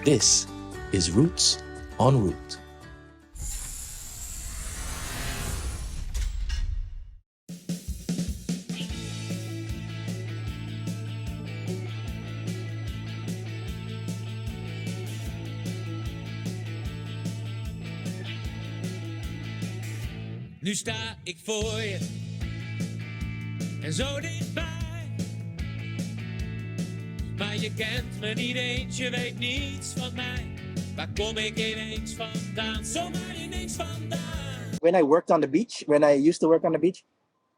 This is Roots en Route. Nu sta ik voor je en zo dichtbij. Maar je kent me niet eens, je weet niets van mij. Waar kom ik ineens vandaan, zomaar ineens vandaan? When I worked on the beach, when I used to work on the beach,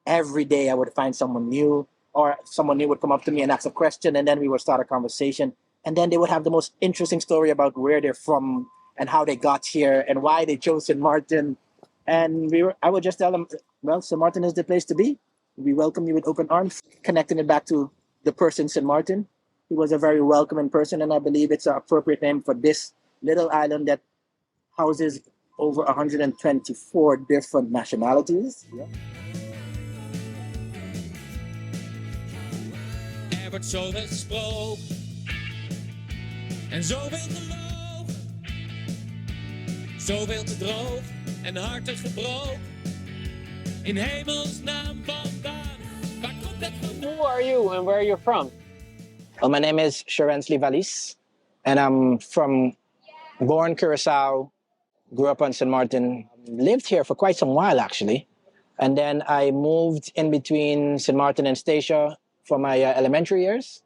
every day I would find someone new, or someone new would come up to me and ask a question, and then we would start a conversation. And then they would have the most interesting story about where they're from and how they got here and why they chose St. Maarten. And I would just tell them, well, St. Maarten is the place to be. We welcome you with open arms, connecting it back to the person, St. Maarten. He was a very welcoming person, and I believe it's an appropriate name for this little island that houses over 124 different nationalities. Yeah. Er wordt zoveel gesproken en zoveel gelogen, zoveel te droog en harten gebroken. In hemelsnaam vandaan, waar komt dat vandaan? Who are you and where are you from? Well, my name is Sjorensley Valies, and I'm born Curaçao, grew up on St. Maarten, lived here for quite some while actually. And then I moved in between St. Maarten and Statia for my elementary years.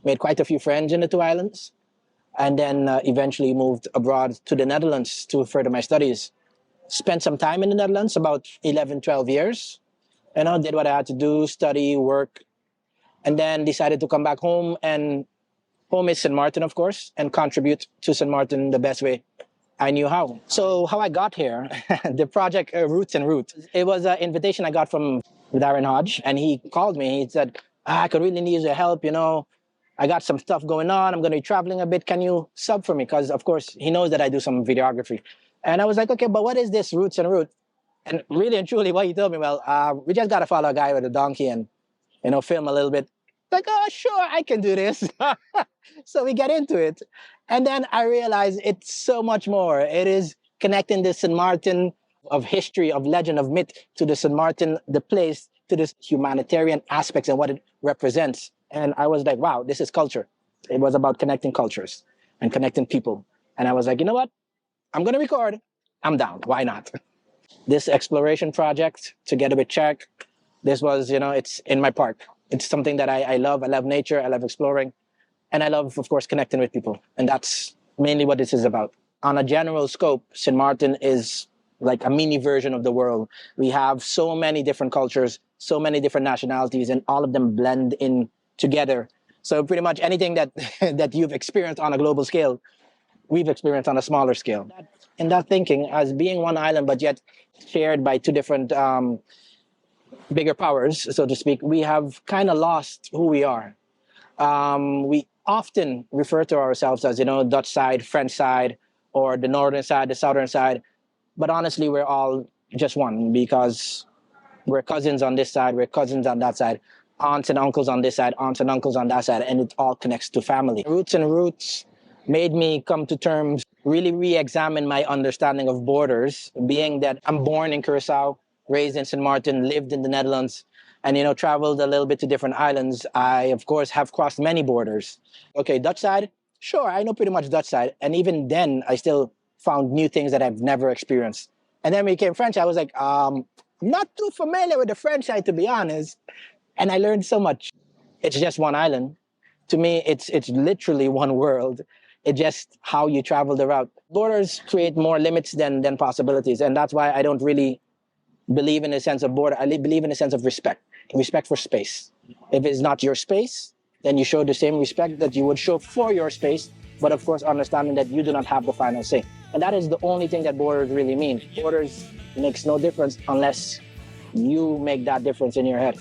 Made quite a few friends in the two islands. And then eventually moved abroad to the Netherlands to further my studies. Spent some time in the Netherlands, about 11, 12 years. Did what I had to do, study, work. And then decided to come back home, and home is St. Maarten, of course, and contribute to St. Maarten the best way I knew how. So how I got here, the project Roots en Route, it was an invitation I got from Bernhard, and he called me. He said, I could really use your help, I got some stuff going on. I'm going to be traveling a bit. Can you sub for me? Because, of course, he knows that I do some videography. And I was like, okay, but what is this Roots en Route? And really and truly, what he told me, well, we just got to follow a guy with a donkey and, film a little bit. Like, oh, sure, I can do this. So we get into it. And then I realized it's so much more. It is connecting the St. Maarten of history, of legend, of myth, to the St. Maarten, the place, to this humanitarian aspects and what it represents. And I was like, wow, this is culture. It was about connecting cultures and connecting people. And I was like, you know what? I'm going to record. I'm down. Why not? This exploration project together with Czech, this was, it's in my park. It's something that I love. I love nature. I love exploring. And I love, of course, connecting with people. And that's mainly what this is about. On a general scope, St. Maarten is like a mini version of the world. We have so many different cultures, so many different nationalities, and all of them blend in together. So pretty much anything that, that you've experienced on a global scale, we've experienced on a smaller scale. In that thinking, as being one island, but yet shared by two different bigger powers, so to speak, we have kind of lost who we are. We often refer to ourselves as, Dutch side, French side, or the northern side, the southern side. But honestly, we're all just one, because we're cousins on this side, we're cousins on that side, aunts and uncles on this side, aunts and uncles on that side, and it all connects to family. Roots en Route made me come to terms, really re-examine my understanding of borders, being that I'm born in Curaçao, raised in St. Maarten, lived in the Netherlands, and, traveled a little bit to different islands. I, of course, have crossed many borders. Okay, Dutch side, sure, I know pretty much Dutch side. And even then, I still found new things that I've never experienced. And then when it became French, I was like, I'm not too familiar with the French side, to be honest. And I learned so much. It's just one island. To me, it's literally one world. It's just how you travel the route. Borders create more limits than possibilities. And that's why I don't really believe in a sense of border. I believe in a sense of respect for space. If it's not your space, then you show the same respect that you would show for your space, but of course understanding that you do not have the final say. And that is the only thing that borders really mean. Borders makes no difference unless you make that difference in your head.